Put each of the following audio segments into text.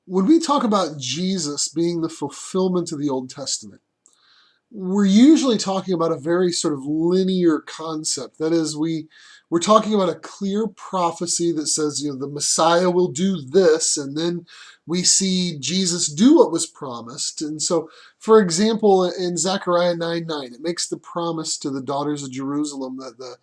When we talk about Jesus being the fulfillment of the Old Testament, we're usually talking about a very sort of linear concept. That is, we're talking about a clear prophecy that says, the Messiah will do this, and then we see Jesus do what was promised. And so, for example, in Zechariah 9:9, it makes the promise to the daughters of Jerusalem that the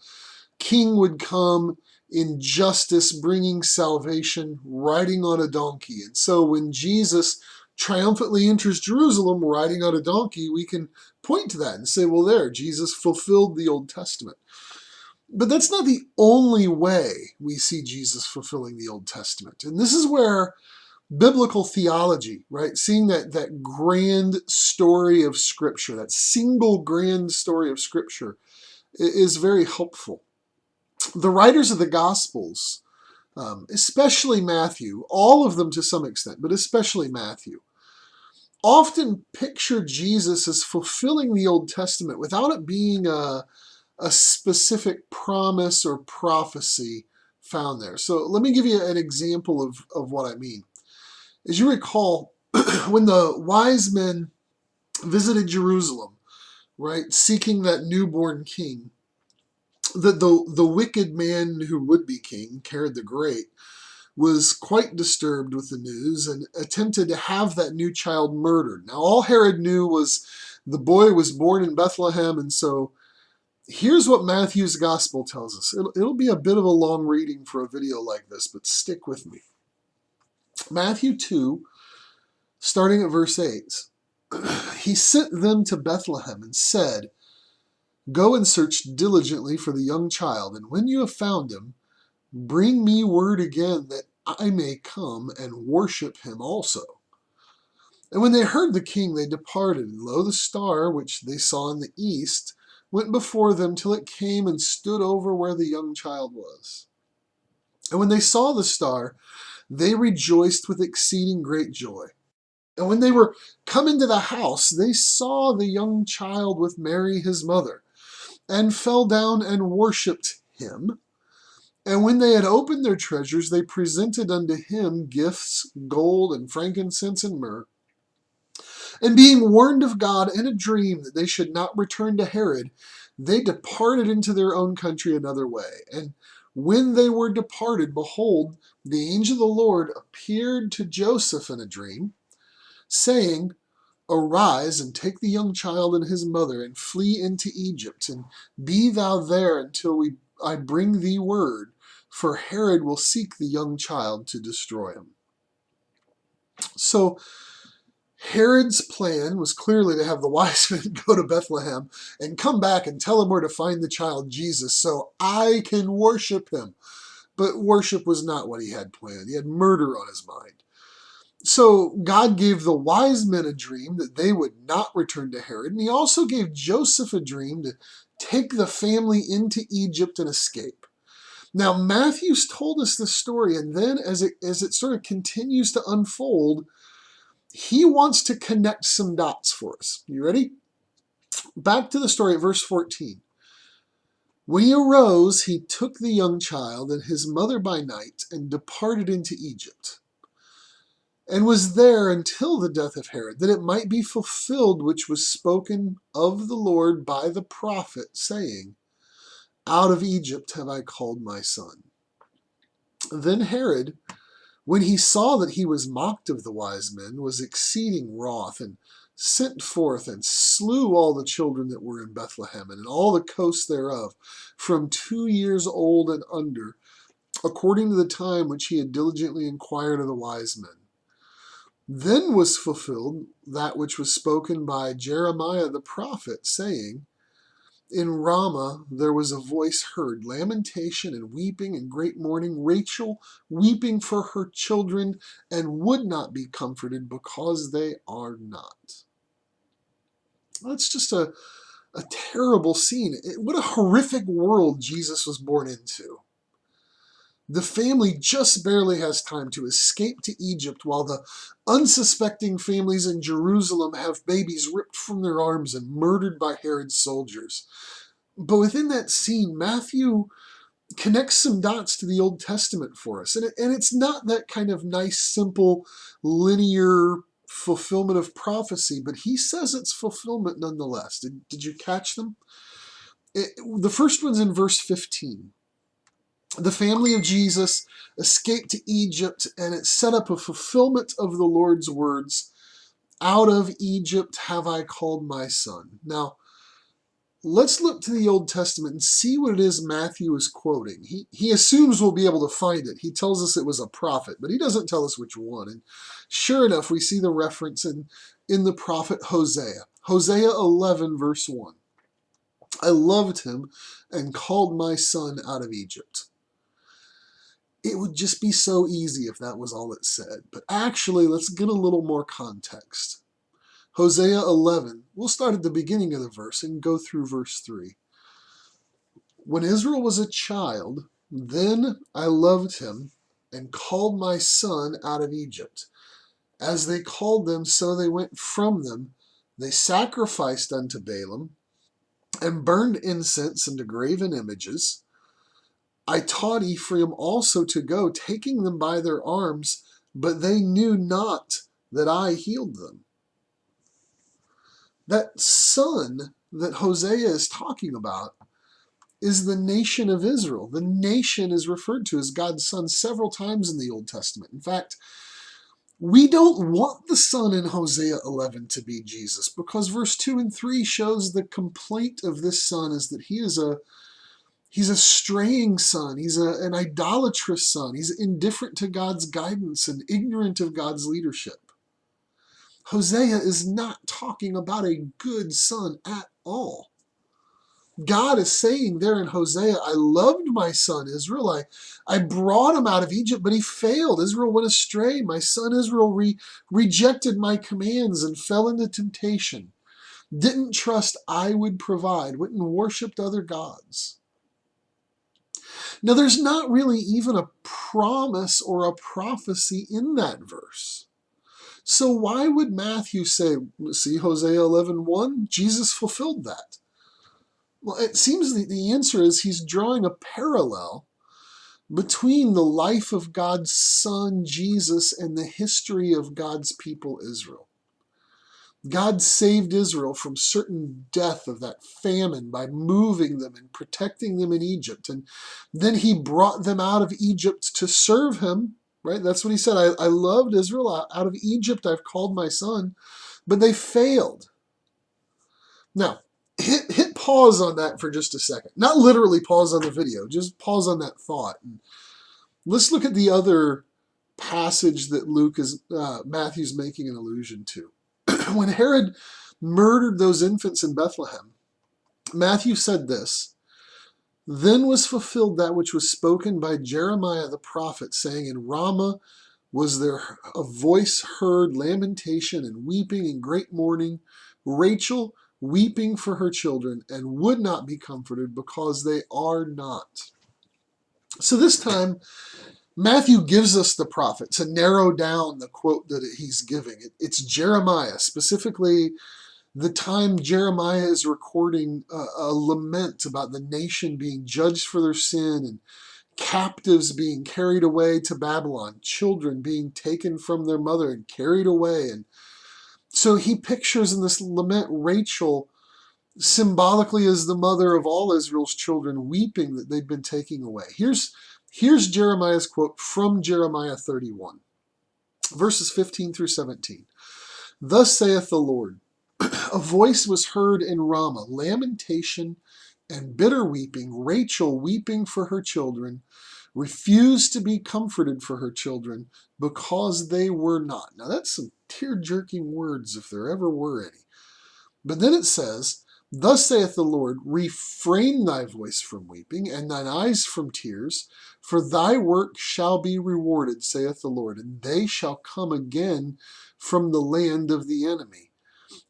king would come in justice, bringing salvation, riding on a donkey. And so when Jesus triumphantly enters Jerusalem riding on a donkey, we can point to that and say, well, there, Jesus fulfilled the Old Testament. But that's not the only way we see Jesus fulfilling the Old Testament. And this is where biblical theology, right, seeing that grand story of Scripture, that single grand story of Scripture, is very helpful. The writers of the Gospels, especially Matthew, all of them to some extent, but especially Matthew, often picture Jesus as fulfilling the Old Testament without it being a specific promise or prophecy found there. So let me give you an example of what I mean. As you recall, when the wise men visited Jerusalem, right, seeking that newborn king, the wicked man who would be king, Herod the Great, was quite disturbed with the news and attempted to have that new child murdered. Now, all Herod knew was the boy was born in Bethlehem, and so here's what Matthew's gospel tells us. It'll be a bit of a long reading for a video like this, but stick with me. Matthew 2, starting at verse 8. He sent them to Bethlehem and said, "Go and search diligently for the young child, and when you have found him, bring me word again that I may come and worship him also." And when they heard the king, they departed, and lo, the star which they saw in the east went before them till it came and stood over where the young child was. And when they saw the star, they rejoiced with exceeding great joy. And when they were come into the house, they saw the young child with Mary his mother, and fell down and worshipped him. And when they had opened their treasures, they presented unto him gifts, gold and frankincense and myrrh. And being warned of God in a dream that they should not return to Herod, they departed into their own country another way. And when they were departed, behold, the angel of the Lord appeared to Joseph in a dream, saying, "Arise and take the young child and his mother, and flee into Egypt, and be thou there until I bring thee word, for Herod will seek the young child to destroy him." So Herod's plan was clearly to have the wise men go to Bethlehem and come back and tell him where to find the child Jesus so I can worship him. But worship was not what he had planned. He had murder on his mind. So God gave the wise men a dream that they would not return to Herod, and he also gave Joseph a dream to take the family into Egypt and escape. Now, Matthew's told us this story, and then as it sort of continues to unfold, he wants to connect some dots for us. You ready? Back to the story at verse 14. When he arose, he took the young child and his mother by night and departed into Egypt, and was there until the death of Herod, that it might be fulfilled which was spoken of the Lord by the prophet, saying, "Out of Egypt have I called my son." Then Herod, when he saw that he was mocked of the wise men, was exceeding wroth, and sent forth and slew all the children that were in Bethlehem, and in all the coasts thereof, from 2 years old and under, according to the time which he had diligently inquired of the wise men. Then was fulfilled that which was spoken by Jeremiah the prophet, saying, "In Ramah there was a voice heard, lamentation and weeping and great mourning, Rachel weeping for her children, and would not be comforted, because they are not." That's just a terrible scene. What a horrific world Jesus was born into. The family just barely has time to escape to Egypt, while the unsuspecting families in Jerusalem have babies ripped from their arms and murdered by Herod's soldiers. But within that scene, Matthew connects some dots to the Old Testament for us. And it's not that kind of nice, simple, linear fulfillment of prophecy, but he says it's fulfillment nonetheless. Did you catch them? The first one's in verse 15. The family of Jesus escaped to Egypt, and it set up a fulfillment of the Lord's words, "Out of Egypt have I called my son." Now, let's look to the Old Testament and see what it is Matthew is quoting. He assumes we'll be able to find it. He tells us it was a prophet, but he doesn't tell us which one. And sure enough, we see the reference in the prophet Hosea. Hosea 11, verse 1. "I loved him and called my son out of Egypt." It would just be so easy if that was all it said. But actually, let's get a little more context. Hosea 11, we'll start at the beginning of the verse and go through verse 3. "When Israel was a child, then I loved him and called my son out of Egypt. As they called them, so they went from them. They sacrificed unto Balaam and burned incense unto graven images. I taught Ephraim also to go, taking them by their arms, but they knew not that I healed them." That son that Hosea is talking about is the nation of Israel. The nation is referred to as God's son several times in the Old Testament. In fact, we don't want the son in Hosea 11 to be Jesus, because verse 2 and 3 shows the complaint of this son is that he's a straying son. He's an idolatrous son. He's indifferent to God's guidance and ignorant of God's leadership. Hosea is not talking about a good son at all. God is saying there in Hosea, "I loved my son Israel. I brought him out of Egypt, but he failed. Israel went astray. My son Israel rejected my commands and fell into temptation. Didn't trust I would provide, went and worshipped other gods." Now, there's not really even a promise or a prophecy in that verse. So why would Matthew say, see Hosea 11:1? Jesus fulfilled that. Well, it seems the answer is he's drawing a parallel between the life of God's son Jesus and the history of God's people Israel. God saved Israel from certain death of that famine by moving them and protecting them in Egypt. And then he brought them out of Egypt to serve him, right? That's what he said. I loved Israel. Out of Egypt I've called my son. But they failed. Now, hit pause on that for just a second. Not literally pause on the video, just pause on that thought. And let's look at the other passage that Matthew's making an allusion to. When Herod murdered those infants in Bethlehem, Matthew said this, "Then was fulfilled that which was spoken by Jeremiah the prophet, saying, In Ramah was there a voice heard, lamentation and weeping and great mourning, Rachel weeping for her children, and would not be comforted, because they are not." So this time, Matthew gives us the prophet to narrow down the quote that he's giving. It's Jeremiah, specifically the time Jeremiah is recording a lament about the nation being judged for their sin and captives being carried away to Babylon, children being taken from their mother and carried away. And so he pictures in this lament Rachel symbolically as the mother of all Israel's children, weeping that they've been taken away. Here's Jeremiah's quote from Jeremiah 31, verses 15 through 17. "Thus saith the Lord, a voice was heard in Ramah, lamentation and bitter weeping, Rachel weeping for her children, refused to be comforted for her children, because they were not." Now that's some tear-jerking words if there ever were any. But then it says, "Thus saith the Lord, refrain thy voice from weeping, and thine eyes from tears, for thy work shall be rewarded, saith the Lord, and they shall come again from the land of the enemy.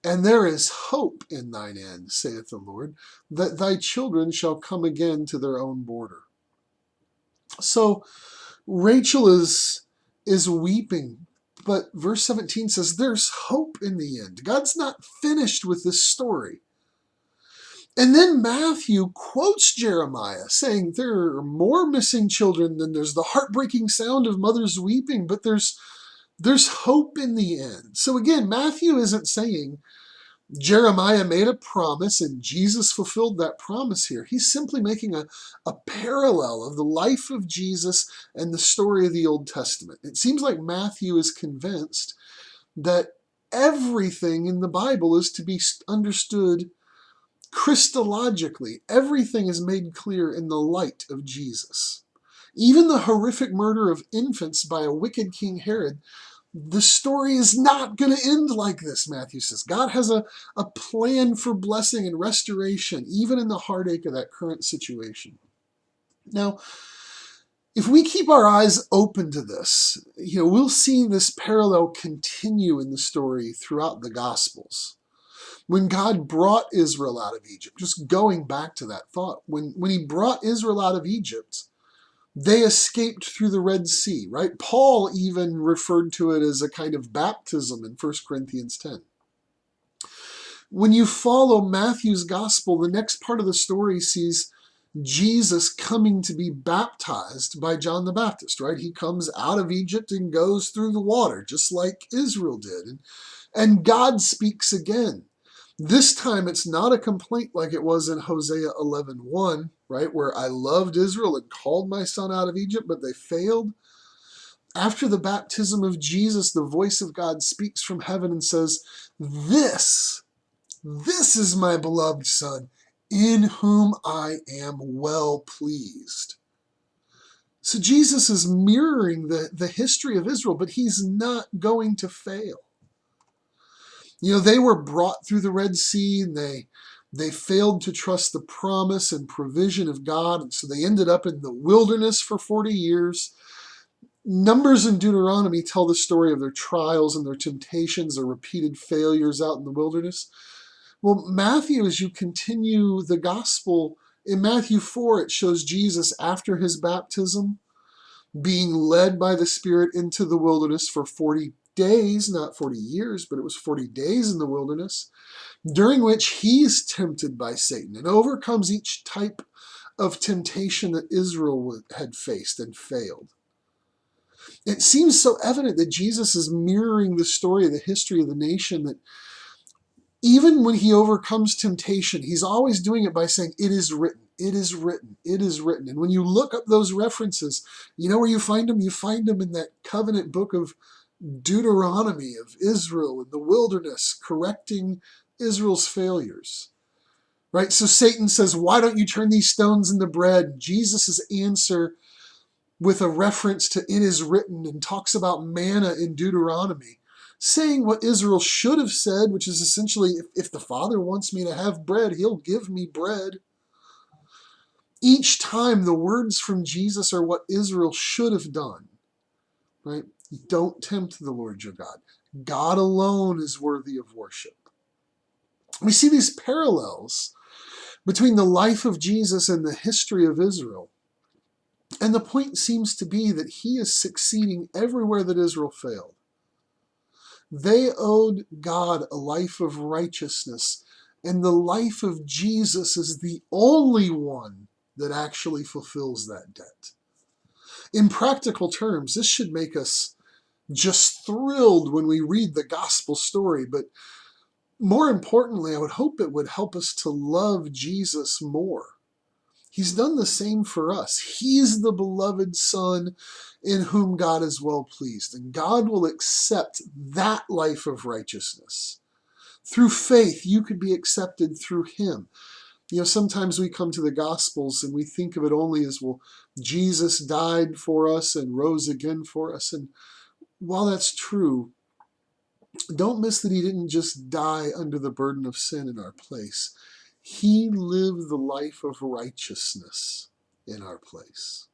And there is hope in thine end, saith the Lord, that thy children shall come again to their own border." So Rachel is weeping, but verse 17 says there's hope in the end. God's not finished with this story. And then Matthew quotes Jeremiah, saying there are more missing children than there's the heartbreaking sound of mothers weeping, but there's hope in the end. So again, Matthew isn't saying Jeremiah made a promise and Jesus fulfilled that promise here. He's simply making a parallel of the life of Jesus and the story of the Old Testament. It seems like Matthew is convinced that everything in the Bible is to be understood Christologically. Everything is made clear in the light of Jesus. Even the horrific murder of infants by a wicked King Herod, the story is not going to end like this, Matthew says. God has a plan for blessing and restoration, even in the heartache of that current situation. Now, if we keep our eyes open to this, we'll see this parallel continue in the story throughout the Gospels. When God brought Israel out of Egypt, just going back to that thought, when he brought Israel out of Egypt, they escaped through the Red Sea, right? Paul even referred to it as a kind of baptism in 1 Corinthians 10. When you follow Matthew's gospel, the next part of the story sees Jesus coming to be baptized by John the Baptist, right? He comes out of Egypt and goes through the water, just like Israel did. And God speaks again. This time it's not a complaint like it was in Hosea 11:1, right, where I loved Israel and called my son out of Egypt, but they failed. After the baptism of Jesus, the voice of God speaks from heaven and says, This is my beloved son, in whom I am well pleased. So Jesus is mirroring the history of Israel, but he's not going to fail. They were brought through the Red Sea, and they failed to trust the promise and provision of God, and so they ended up in the wilderness for 40 years. Numbers and Deuteronomy tell the story of their trials and their temptations, their repeated failures out in the wilderness. Well, Matthew, as you continue the gospel, in Matthew 4, it shows Jesus after his baptism being led by the Spirit into the wilderness for 40 days, not 40 years, but it was 40 days in the wilderness, during which he's tempted by Satan and overcomes each type of temptation that Israel had faced and failed. It seems so evident that Jesus is mirroring the story of the history of the nation, that even when he overcomes temptation, he's always doing it by saying, it is written, it is written, it is written. And when you look up those references, you know where you find them? You find them in that covenant book of Deuteronomy, of Israel in the wilderness, correcting Israel's failures. Right? So Satan says, why don't you turn these stones into bread? Jesus' answer with a reference to it is written and talks about manna in Deuteronomy, saying what Israel should have said, which is essentially, if the Father wants me to have bread, he'll give me bread. Each time the words from Jesus are what Israel should have done. Right? Don't tempt the Lord your God. God alone is worthy of worship. We see these parallels between the life of Jesus and the history of Israel. And the point seems to be that he is succeeding everywhere that Israel failed. They owed God a life of righteousness, and the life of Jesus is the only one that actually fulfills that debt. In practical terms, this should make us just thrilled when we read the gospel story, but more importantly, I would hope it would help us to love Jesus more. He's done the same for us. He's the beloved Son in whom God is well pleased, and God will accept that life of righteousness. Through faith, you could be accepted through him. Sometimes we come to the Gospels and we think of it only as, well, Jesus died for us and rose again for us. And while that's true, don't miss that he didn't just die under the burden of sin in our place. He lived the life of righteousness in our place.